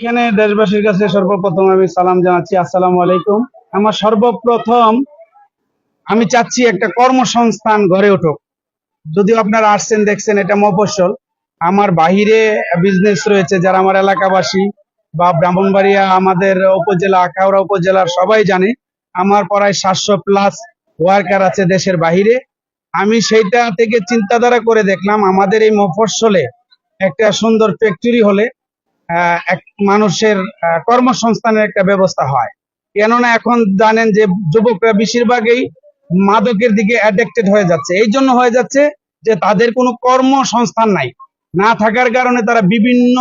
এখানে দেশবাসীর কাছে সর্বপ্রথম আমি সালাম জানাচ্ছি, আসসালামু আলাইকুম। আমার সর্বপ্রথম আমি চাচ্ছি একটা কর্মসংস্থান গড়ে উঠুক। যদিও আপনারা আসছেন দেখছেন এটা মফস্বল, আমার বাহিরে বিজনেস রয়েছে, যারা আমার এলাকাবাসী বা ব্রাহ্মণবাড়িয়া আমাদের উপজেলা আখাউড়া উপজেলার সবাই জানে আমার প্রায় 700+ ওয়ার্কার আছে দেশের বাহিরে। আমি সেইটা থেকে চিন্তাধারা করে দেখলাম আমাদের এই মফস্বলে একটা সুন্দর ফ্যাক্টরি হলে এক মানুষের কর্মসংস্থানের একটা ব্যবস্থা হয়। কেননা এখন জানেন যে যুবকরা বেশিরভাগই মাদকের দিকে অ্যাডিক্টেড হয়ে যাচ্ছে। এই জন্য হয়ে যাচ্ছে যে তাদের কোনো কর্মসংস্থান নাই, না থাকার কারণে তারা বিভিন্ন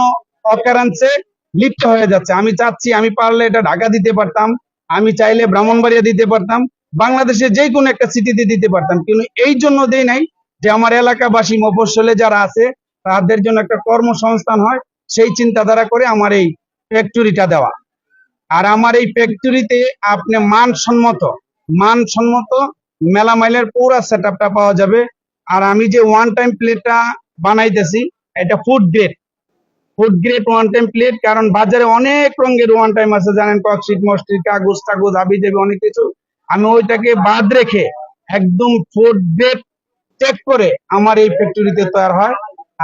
অকারেন্সে লিপ্ত হয়ে যাচ্ছে। আমি চাচ্ছি আমি পারলে এটা ঢাকা দিতে পারতাম, আমি চাইলে ব্রাহ্মণবাড়িয়া দিতে পারতাম, বাংলাদেশের যে কোনো একটা সিটিতে দিতে পারতাম, কিন্তু এই জন্য দেই নাই যে আমার এলাকাবাসী মফস্বলে যারা আছে তাদের জন্য একটা কর্মসংস্থান হয়। সেই চিন্তাধারা করে আমার এই ফ্যাক্টরিটা দেওয়া। আর আমার এই ফ্যাক্টরিতে আপনি মানসম্মত মেলামাইলের পুরো সেটআপটা পাওয়া যাবে। আর আমি যে ওয়ান টাইম প্লেটটা বানাইতেছি এটা food grade one time plate. কারণ বাজারে অনেক রঙের ওয়ান টাইম আছে, জানেন, ককশিট মসজিদ কাগজ টাগজ হাবি যাবে অনেক কিছু। আমি ওইটাকে বাদ রেখে একদম ফুড গ্রেড চেক করে আমার এই ফ্যাক্টরিতে তৈরি হয়।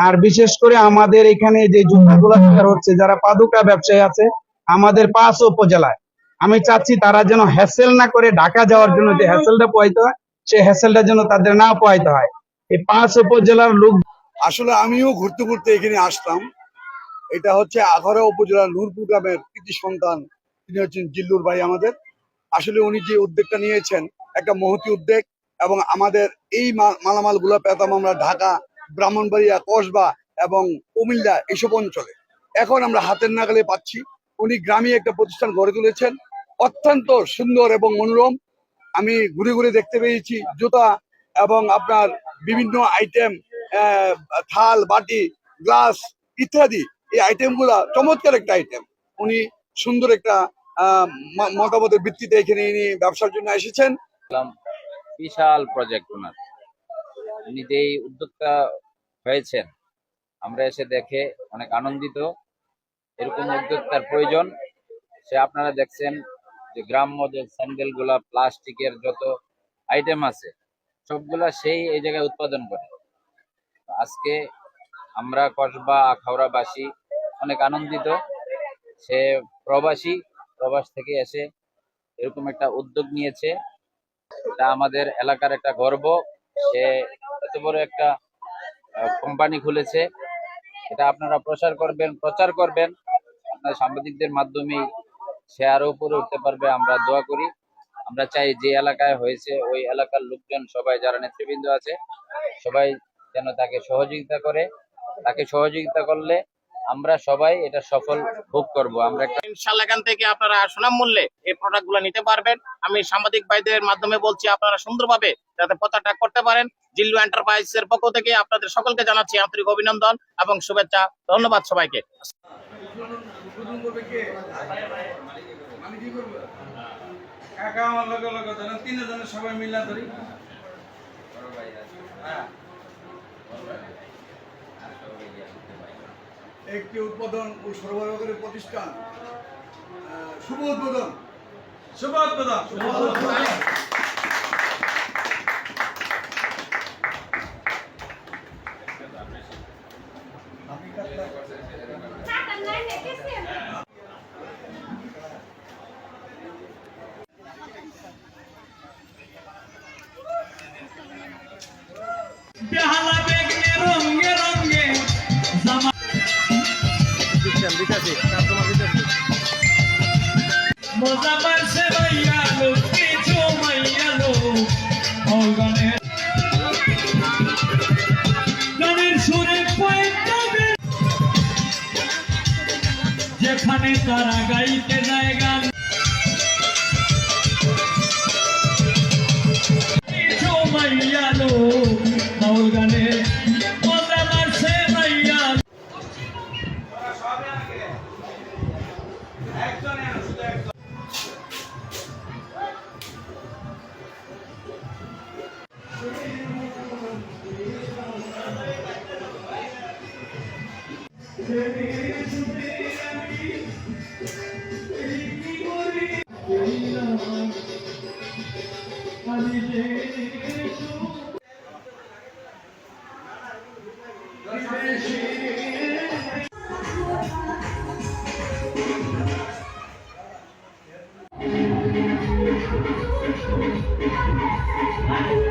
আর বিশেষ করে আমাদের এখানে যে জুতাগুলো তৈরি হচ্ছে, যারা পাদুকা ব্যবসায়ী আছে আমাদের 5 উপজেলায়, আমি চাচ্ছি তারা যেন হ্যাসেল না করে ঢাকা যাওয়ার জন্য যে হ্যাসেলটা পোহাইতে হয় সেই হ্যাসেলটা যেন তাদের না পোহাইতে হয়। এই 5 উপজেলার লোক আসলে আমিও ঘুরতে ঘুরতে এখানে আসলাম। এটা হচ্ছে আখাউড়া উপজেলার নূরপুর গ্রামের কৃতি সন্তান, তিনি হচ্ছেন জিল্লুর ভাই আমাদের। আসলে উনি যে উদ্যোগটা নিয়েছেন একটা মহতি উদ্যোগ, এবং আমাদের এই মালামাল গুলা পেতাম আমরা ঢাকা, ব্রাহ্মণবাড়িয়া, কসবা এবং কুমিল্লা এইসব অঞ্চলে। এখন আমরা হাতের নাগালে পাচ্ছি। উনি গ্রামে একটা প্রতিষ্ঠান গড়ে তুলেছেন, অত্যন্ত সুন্দর এবং মনোরম। আমি ঘুরে ঘুরে দেখতে পেয়েছি জুতা এবং আপনার বিভিন্ন আইটেম, থাল বাটি গ্লাস ইত্যাদি। এই আইটেম গুলা চমৎকার একটা আইটেম। উনি সুন্দর একটা মতামতের ভিত্তিতে এখানে ইনি ব্যবসার জন্য এসেছেন। বিশাল প্রজেক্ট ওনার, উনি যেই উদ্যোক্তা হয়েছেন আমরা এসে দেখে অনেক আনন্দিত। এরকম উদ্যোক্তার প্রয়োজন। সে আপনারা দেখছেন যে গ্রাম্য যে স্যান্ডেল গুলা, প্লাস্টিকের যত আইটেম আছে সবগুলা সেই এই জায়গায় উৎপাদন করে। আজকে আমরা কসবা আখাউড়াবাসী অনেক আনন্দিত। সে প্রবাস থেকে এসে এরকম একটা উদ্যোগ নিয়েছে, এটা আমাদের এলাকার একটা গর্ব। সে এত বড় একটা কোম্পানি খুলেছে, এটা আপনারা প্রচার করবেন আপনার সাংবাদিকদের মাধ্যমেই। সে আরো উপরে উঠতে পারবে আমরা দোয়া করি। আমরা চাই যে এলাকায় হয়েছে ওই এলাকার লোকজন সবাই, যারা নেতৃবৃন্দ আছে সবাই যেন তাকে সহযোগিতা করলে আমরা সবাই এটা সফল ভোগ করব। আমরা ইনশাআল্লাহ এখান থেকে আপনারা সুনাম মূল্যে এই প্রোডাক্ট গুলো নিতে পারবেন। আমি সাংবাদিক ভাইদের মাধ্যমে বলছি আপনারা সুন্দরভাবে যাতে প্রচারটা করতে পারেন। জিল্লু এন্টারপ্রাইজের পক্ষ থেকে আপনাদের সকলকে জানাচ্ছি আন্তরিক অভিনন্দন এবং শুভেচ্ছা। ধন্যবাদ সবাইকে। সবাই মিলা ধরি একটি উৎপাদন ও সরবরাহের প্রতিষ্ঠান, শুভ উদ্বোধন। যেখানে তারা গাইতে যায় গান, মাইয়ালো বাউল গানে মজা মারছে মাইয়া। Thank you.